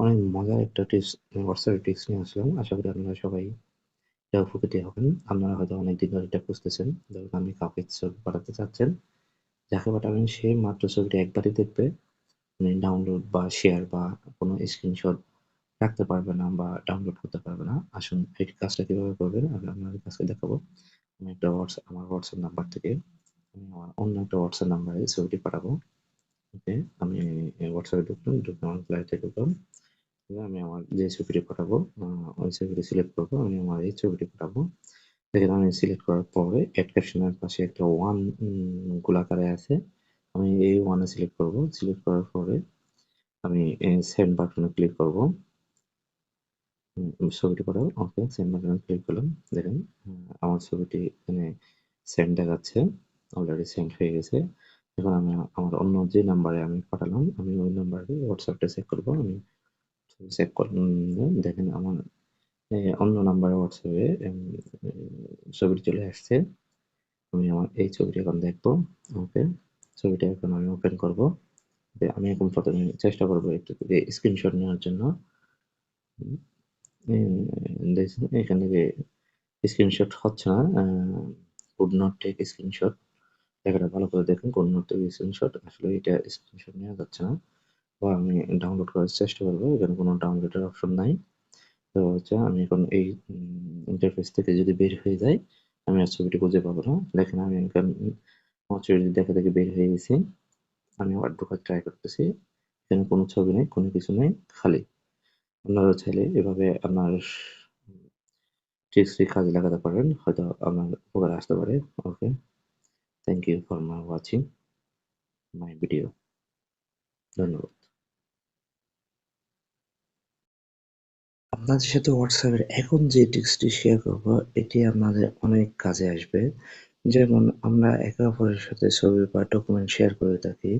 অনেক মজার একটা টিপস হোয়াটসঅ্যাপে টিপস নিয়ে আসলাম। আশা করি আপনারা সবাই এটা উপকৃত হবেন। আপনারা হয়তো অনেকদিন ধরে এটা খুঁজতেছেন। ধরুন আপনি কাউকে ছবি পাঠাতে চাচ্ছেন। যাকে পাঠাবেন সে মাত্র ছবিটা একবারই দেখবে। মানে ডাউনলোড বা শেয়ার বা কোনো স্ক্রিনশট রাখতে পারবে না বা ডাউনলোড করতে পারবে না। আসুন এই কাজটা কিভাবে করবেন আমি আপনাদের কাছে দেখাবো। আমি একটা আমার হোয়াটসঅ্যাপ নাম্বার থেকে আমি আমার অন্য একটা হোয়াটসঅ্যাপ নাম্বারে ছবিটি পাঠাবো। ওকে, আমি হোয়াটসঅ্যাপে ঢুকলাম, ঢুকে আমার গ্যালারিতে ঢুকলাম। আমি আমার যে ছবিটি পাঠাবো ওই ছবিটি সিলেক্ট করবো। আমি আমার এই ছবিটি পাঠাবো। দেখেন আমি সিলেক্ট করার পরে অ্যাড ক্যাপশনের পাশে একটা ওয়ান গোলাকারে আছে। আমি এই ওয়ানে সিলেক্ট করব। সিলেক্ট করার পরে আমি সেন্ড বাটনে ক্লিক করব। ছবিটি পাঠাবো। ওকে, সেন্ড বাটনে ক্লিক করলাম। দেখেন আমার ছবিটি এখানে সেন্ড দেখাচ্ছে। অলরেডি সেন্ড হয়ে গেছে। এখন আমি আমার অন্য যে নাম্বারে আমি পাঠালাম আমি ওই নাম্বারে হোয়াটসঅ্যাপটা চেক করব। আমি চেক করলাম। দেখেন আমার অন্য নাম্বারে হোয়াটসঅ্যাপে ছবিটি চলে আসছে। আমি আমার এই ছবিটি এখন দেখবো। ওকে, ছবিটা এখন আমি ওপেন করব। আমি এখন প্রথমে চেষ্টা করব একটু স্ক্রিনশট নেওয়ার জন্য। দেখছেন এখানে যে স্ক্রিনশট হচ্ছে না। কুড নট টেক স্ক্রিনশট লেখাটা ভালো করে দেখুন। কুড নট টেক স্ক্রিনশট, আসলে এটা স্ক্রিনশট নেওয়া যাচ্ছে না। তো আমি ডাউনলোড করার চেষ্টা করবো। এখানে কোনো ডাউনলোডের অপশন নাই। তো হচ্ছে আমি এখন এই ইন্টারফেস থেকে যদি বের হয়ে যাই আমি আর ছবিটি খুঁজে পাবো না। দেখেন আমি এখন আমার ছবিটি দেখে দেখে বের হয়ে গেছি। আমি আবার ঢোকার ট্রাই করতেছি। এখানে কোনো ছবি নেই, কোনো কিছু নেই, খালি। আপনারা চাইলে এভাবে আপনার ট্রিক্সটি কাজে লাগাতে পারেন, হয়তো আপনার উপকারে আসতে পারে। Okay, thank you for my watching my video. ধন্যবাদ। আপনাদের সাথে হোয়াটসঅ্যাপের এখন যে টিপসটি শেয়ার করব এটি আপনাদের অনেক কাজে আসবে। যেমন আমরা একে অপরের সাথে ছবি বা ডকুমেন্ট শেয়ার করে থাকি,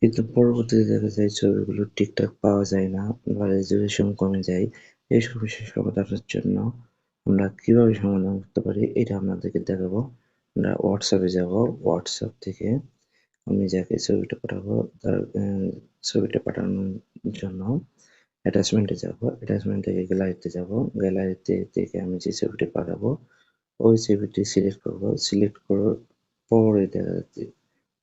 কিন্তু পরবর্তীতে দেখা যায় ছবিগুলো ঠিকঠাক পাওয়া যায় না বা রেজোলিউশন কমে যায়। এই সমস্যার সমাধানের জন্য আমরা কিভাবে সমাধান করতে পারি এটা আপনাদেরকে দেখাবো। আমরা হোয়াটসঅ্যাপে যাব। হোয়াটসঅ্যাপ থেকে আমি যাকে ছবিটা পাঠাবো তার ছবিটা পাঠানোর জন্য অ্যাটাচমেন্টে যাব। অ্যাটাচমেন্ট থেকে গ্যালারিতে যাব। গ্যালারিতে থেকে আমি যে ছবিটি পাঠাবো ওই ছবিটি সিলেক্ট করব। সিলেক্ট করার পরে দেখা যাচ্ছে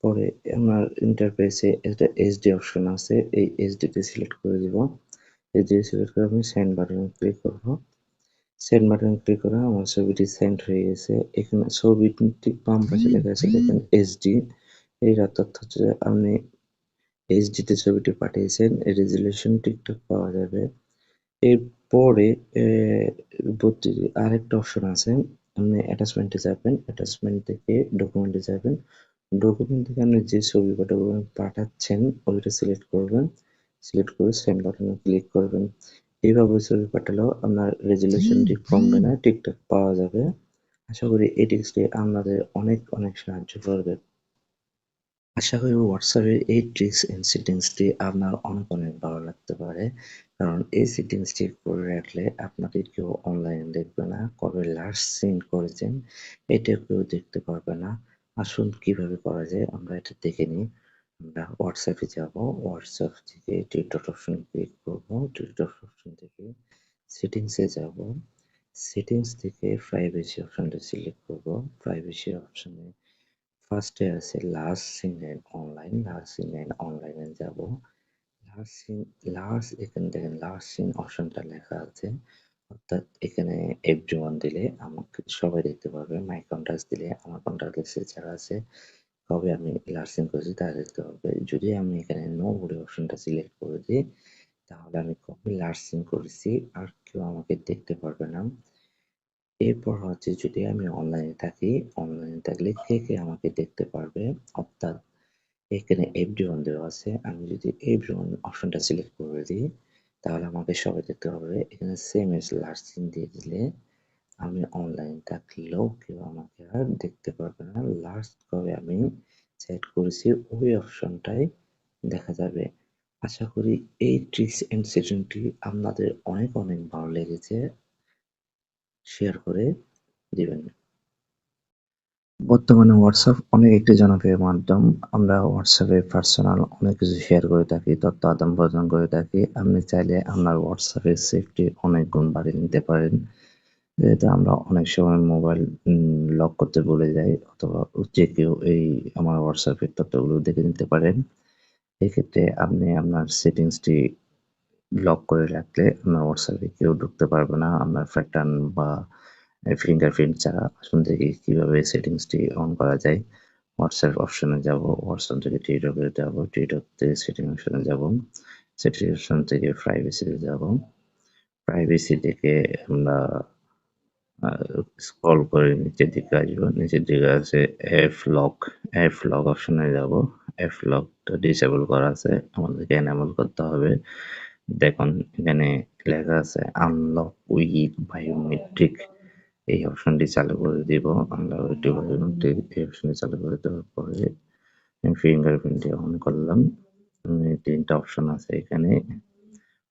পরে আমার ইন্টারফেসে একটা এইচডি অপশন আছে। এই এইচডিতে সিলেক্ট করে দিব। এইচডি সিলেক্ট করে আমি সেন্ড বাটনে ক্লিক করব। সেন্ড বাটনে ক্লিক করে আমার ছবিটি সেন্ড হয়ে গেছে। এখানে ছবির ঠিক বাম পাশে লেখা আছে দেখেন এইচডি। এর অর্থ হচ্ছে যে আপনি এইচডিতে ছবিটি পাঠিয়েছেন, রেজুলেশন ঠিকঠাক পাওয়া যাবে। এরপরে আরেকটা অপশন আছে। আপনি অ্যাটাচমেন্টে যাবেন, অ্যাটাচমেন্ট থেকে ডকুমেন্টে যাবেন। ডকুমেন্ট থেকে আপনি যে ছবি বা ডকুমেন্ট পাঠাচ্ছেন ওইটা সিলেক্ট করবেন। সিলেক্ট করে সেন্ড বাটনে ক্লিক করবেন। এইভাবে ছবি পাঠালেও আপনার রেজুলেশনটি কমবে না, ঠিকঠাক পাওয়া যাবে। আশা করি এই টিপসটি আপনাদের অনেক অনেক সাহায্য করবে। আশা করি হোয়াটসঅ্যাপের এই ট্রিক্স এন্ড সেটিংসটি আপনার অনেক অনেক ভালো লাগতে পারে। কারণ এই সেটিংসটি করে রাখলে আপনাকে কেউ অনলাইনে দেখবে না, কবে লাস্ট সিন করেছেন এটা কেউ দেখতে পারবে না। আসুন কিভাবে করা যায় আমরা এটা দেখে নিই। আমরা হোয়াটসঅ্যাপে যাব। হোয়াটসঅ্যাপ থেকে থ্রি ডট অপশন ক্লিক করব। থ্রি ডট অপশন থেকে সেটিংসে যাব। সেটিংস থেকে প্রাইভেসি অপশনটা সিলেক্ট করব। প্রাইভেসি অপশনে ফার্স্টে আছে last seen and online. Last seen and অনলাইনে যাব। লাস্ট সিন এখানে দেখেন লাস্ট সিন অপশনটা লেখা আছে। অর্থাৎ এখানে এভরিওয়ান দিলে আমাকে সবাই দেখতে পারবে। মাই কন্টাক্টস দিলে আমার কন্টাক্ট লিস্টে যারা আছে কবে আমি লাস্ট সিন করেছি তারা দেখতে পারবে। যদি আমি এখানে নো বডি অপশনটা সিলেক্ট করে দিই তাহলে আমি কবে লাস্ট সিন করেছি আর কেউ আমাকে দেখতে পারবে না। এরপর হচ্ছে যদি আমি অনলাইনে থাকি, অনলাইনে থাকলে কে কে আমাকে দেখতে পারবে। অর্থাৎ এখানে এভরিওয়ান দেওয়া আছে। আমি যদি এভরিওয়ান অপশনটা সিলেক্ট করে দিই তাহলে আমাকে সবাই দেখতে পারবে। এখানে সেম এজ লাস্ট সিন দিয়ে দিলে আমি অনলাইনে থাকলেও কেউ আমাকে আর দেখতে পারবে না। লাস্ট কবে আমি চ্যাট করেছি ওই অপশনটাই দেখা যাবে। আশা করি এই ট্রিক্স এন্ড সেটিংটি আপনাদের অনেক অনেক ভালো লেগেছে। শেয়ার করে দিবেন। বর্তমানে হোয়াটসঅ্যাপ অনেক একটি জনপ্রিয় মাধ্যম। আমরা হোয়াটসঅ্যাপে পার্সোনাল অনেক কিছু শেয়ার করে থাকি, তথ্য আদান-প্রদান করে থাকি। আপনি চাইলে আপনার হোয়াটসঅ্যাপের সেফটি অনেক গুণ বাড়িয়ে নিতে পারেন। যেহেতু আমরা অনেক সময় মোবাইল লক করতে ভুলে যাই, অথবা যে কেউ আমার হোয়াটসঅ্যাপের তথ্যগুলো দেখে নিতে পারেন। এক্ষেত্রে আপনি আপনার সেটিংসটি লক করে রাখলে আপনার হোয়াটসঅ্যাপে কেউ ঢুকতে পারবে না। আপনার প্যাটার্ন বা ফিঙ্গারপ্রিন্ট ছাড়া। আসুন দেখি কিভাবে সেটিংসটি অন করা যায়। হোয়াটসঅ্যাপ অপশনে যাব, হোয়াটসঅ্যাপ থেকে টিকটকে যাব, টিকটক থেকে সেটিং অপশনে যাব, সেটিং অপশন থেকে প্রাইভেসিতে যাব, প্রাইভেসি থেকে আমরা স্ক্রল করে নিচের দিকে আসবো, নিচের দিকে আছে অ্যাপ লক অপশনে যাব। অ্যাপ লকটা ডিসেবল করা আছে, আমাদেরকে এনেবল করতে হবে। দেখুন এখানে লেখা আছে আনলক উইথ বায়োমেট্রিক, এই অপশনটি চালু করে দিব। আনলক উইথ বায়োমেট্রিক এই অপশনটি চালু করে দেওয়ার পরে ফিঙ্গারপ্রিন্টটি অন করলাম। তিনটা অপশন আছে এখানে,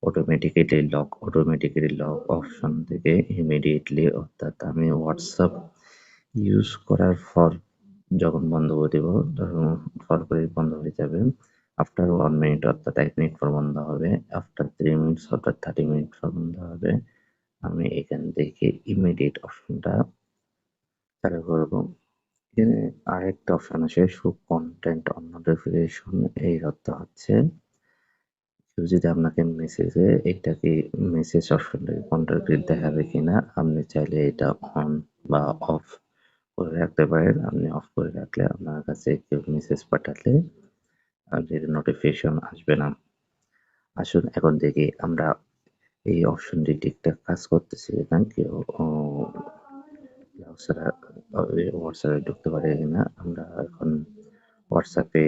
অটোমেটিক্যালি লক অপশন থেকে ইমিডিয়েটলি, অর্থাৎ আমি হোয়াটসঅ্যাপ ইউজ করার পর যখন বন্ধ করে দেব তখন পরপরই বন্ধ হয়ে যাবে। আফটার 1 মিনিট, অর্থাৎ 1 মিনিট পর বন্ধ হবে। আফটার 3 মিনিটস, অর্থাৎ 30 মিনিট পর বন্ধ হবে। আমি এখান থেকে ইমিডিয়েট অপশনটা চালু করব। এখানে আরেকটা অপশন আছে শো কন্টেন্ট অন নোটিফিকেশন, এর অর্থ হচ্ছে কেউ যদি আপনাকে মেসেজে এটাকে মেসেজ অপশনটাকে কন্টাক্ট দেখাবে কিনা, আপনি চাইলে এটা অন বা অফ করে রাখতে পারেন। আপনি অফ করে রাখলে আপনার কাছে কেউ মেসেজ পাঠালে আপনার নোটিফিকেশন আসবে না। আসুন এখন দেখি আমরা এই অপশনটি ঠিকঠাক কাজ করতেছে কিনা, কেউ হোয়াটসঅ্যাপে ঢুকতে পারে কিনা। আমরা এখন হোয়াটসঅ্যাপে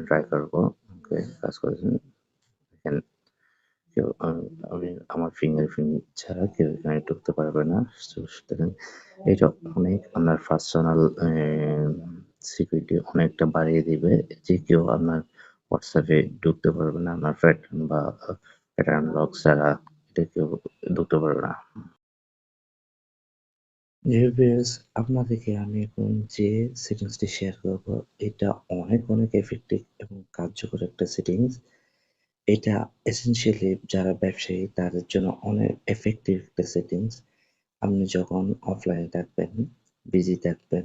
ট্রাই করবো। ওকে, কাজ করেছেন দেখেন। কেউ আমি আমার ফিঙ্গারপ্রিন্ট ছাড়া কেউ এখানে ঢুকতে পারবে না। সুতরাং এটা অনেক আপনার পার্সোনাল সিকিউরিটি অনেকটা বাড়িয়ে দিবে, যে কেউ আপনার হোয়াটসঅ্যাপে ঢুকতে পারবে না আপনার প্যাটার্ন লক ছাড়া, এটা কেউ ঢুকতে পারবে না। ভিউয়ার্স, আপনাদেরকে আমি এখন যে সেটিংসটি শেয়ার করব, এটা অনেক অনেক এফেক্টিভ এবং কার্যকর একটা সেটিংস। এটা এসেনশিয়ালি যারা ব্যবসায়ী তাদের জন্য অনেক এফেক্টিভ একটা সেটিংস। আপনি যখন অফলাইনে থাকবেন, বিজি থাকবেন,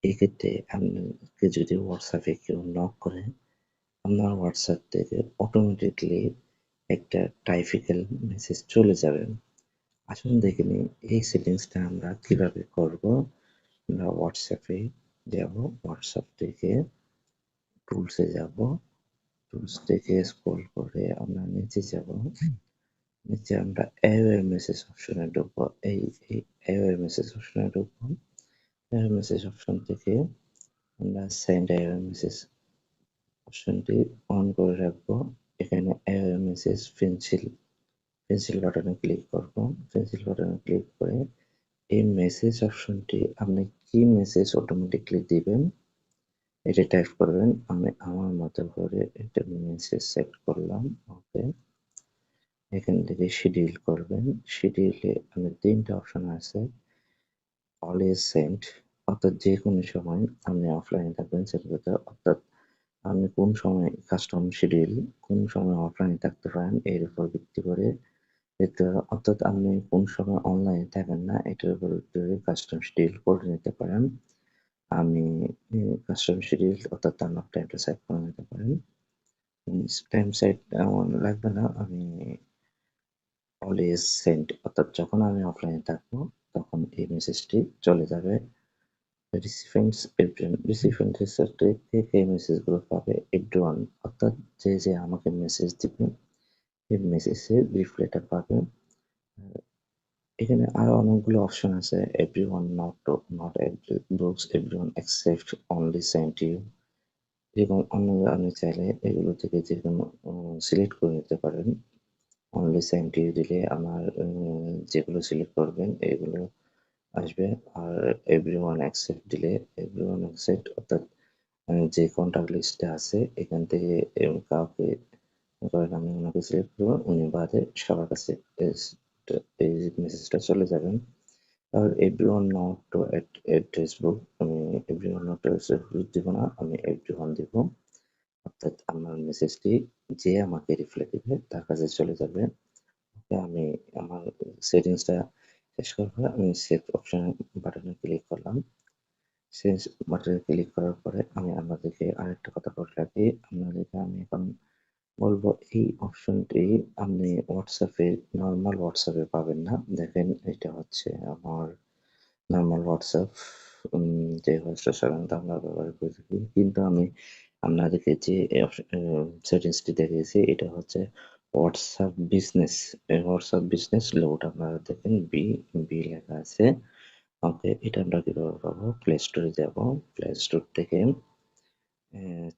এক্ষেত্রে আপনাকে যদি হোয়াটসঅ্যাপে কেউ নক করে, আপনার হোয়াটসঅ্যাপ থেকে অটোমেটিকলি একটা টাইপিক্যাল মেসেজ চলে যাবে। আসুন দেখে নিই এই সেটিংসটা আমরা কিভাবে করব। আমরা হোয়াটসঅ্যাপে যাব, হোয়াটসঅ্যাপ থেকে টুলসে যাব, টুলস থেকে স্ক্রল করে আমরা নিচে যাব, নিচে আমরা অ্যাওয়ে মেসেজ অপশনে ঢুকবো। এই অ্যাওয়ে মেসেজ অপশনে ঢুকবো। অ্যাওয়ে মেসেজ অপশন থেকে আমরা সেন্ড অ্যাওয়ে মেসেজ অপশনটি অন করে রাখবো। এখানে অ্যাওয়ে মেসেজ পেন্সিল বাটনে ক্লিক করব। পেন্সিল বাটনে ক্লিক করে এই মেসেজ অপশনটি আপনি কি মেসেজ অটোমেটিকলি দিবেন এটা টাইপ করবেন। আমি আমার মতো করে একটা মেসেজ সেট করলাম। ওকে, এখান থেকে শিডিউল করবেন। শিডিউলে আপনার তিনটা অপশন আছে, অলওয়েজ সেন্ড, অর্থাৎ যে কোনো সময় আপনি অফলাইনে থাকবেন সেটা কথা, অর্থাৎ আপনি কোন সময় কাস্টম শিডিউল, কোন সময় অফলাইনে থাকতে পারেন এর উপর ভিত্তি করে দেখতে পারেন। অর্থাৎ আপনি কোন সময় অনলাইনে থাকেন না এটার উপর ভিত্তি করে কাস্টম শিডিউল করে নিতে পারেন। আমি কাস্টম শিডিউল অর্থাৎ আমার টাইমটা সেট করে নিতে পারেন। টাইম সেট আমার লাগবে না, আমি অলওয়েজ সেন্ড, অর্থাৎ যখন আমি অফলাইনে থাকবো তখন এই মেসেজটি চলে যাবে। রিসিপিয়েন্টের থেকে এই মেসেজগুলো পাবে এভরিওয়ান, অর্থাৎ যে যে আমাকে মেসেজ দিবে এই মেসেজের রিপ্লাইটা পাবে। এখানে আরো অনেকগুলো অপশন আছে, everyone, not every books, everyone except, only send you, এবং অন্য আপনি চাইলে এগুলো থেকে যে কোনো সিলেক্ট করে নিতে পারেন। অনলি সেন্ড ইউ দিলে আমার যেগুলো সিলেক্ট করবেন এগুলো আসবে। আর এভরিওয়ান অ্যাকসেপ্ট দিলে এভরিওয়ান অ্যাকসেপ্ট, অর্থাৎ যে কন্টাক্ট লিস্টে আছে এখান থেকে কাউকে, ধরেন আমি ওনাকে সিলেক্ট করবো, উনি বাদে সবার কাছে এই মেসেজটা চলে যাবেন। আর everyone not to address book, আমি everyone not to address book দিব না, আমি এভরিওয়ান দিব। অর্থাৎ আমার মেসেজটি যে আমাকে রিপ্লাই দিবে তার কাছে চলে যাবে। ওকে, আমি আমার সেটিংসটা শেষ করার পরে আমি সেভ অপশন বাটনে ক্লিক করলাম। সেভ বাটনে ক্লিক করার পরে আমি আপনাদেরকে আরেকটা কথা বলে রাখি, আপনাদেরকে আমি এখন বলবো এই অপশনটি আপনি হোয়াটসঅ্যাপে, নর্মাল হোয়াটসঅ্যাপে পাবেন না। দেখেন এটা হচ্ছে আমার নরমাল হোয়াটসঅ্যাপ, যে হোয়াটসঅ্যাপ সাধারণত আমরা ব্যবহার করে থাকি। কিন্তু আমি আপনাদেরকে যে সেটিংসটি দেখিয়েছি এটা হচ্ছে হোয়াটসঅ্যাপ বিজনেস। এই হোয়াটসঅ্যাপ বিজনেস লোগোটা আপনারা দেখেন বি বি লেখা আছে। ওকে, এটা আমরা কিভাবে পাবো? প্লে স্টোরে যাব, প্লে স্টোর থেকে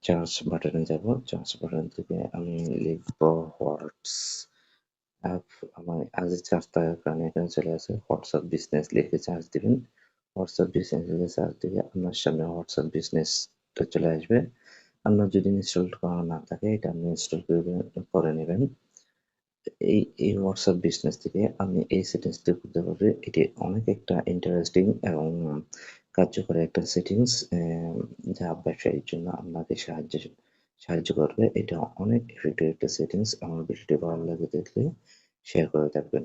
চার্জ বাটনে যাব, চার্জ বাটন থেকে আমি লিখবো হোয়াটসঅ্যাপ। আমার আগে চার্জ থাকার কারণে এখানে চলে আসে, হোয়াটসঅ্যাপ বিজনেস লিখে চার্জ দিবেন। হোয়াটসঅ্যাপ বিজনেস লিখে চার্জ দিলে আপনার সামনে হোয়াটসঅ্যাপ বিজনেসটা চলে আসবে। আপনার যদি ইনস্টল করা না থাকে এটা আপনি ইনস্টল করে নেবেন। এই হোয়াটসঅ্যাপ বিজনেস থেকে আপনি এই সেটিংসটি করতে পারবে। এটি অনেক একটা ইন্টারেস্টিং এবং কার্যকরী একটা সেটিংস, যা ব্যবসায়ীর জন্য আপনাকে সাহায্য করবে। এটা অনেক ইফেক্টিভ একটা সেটিংস। আমার ভিডিওটি ভালো লাগে দেখলে শেয়ার করে থাকবেন।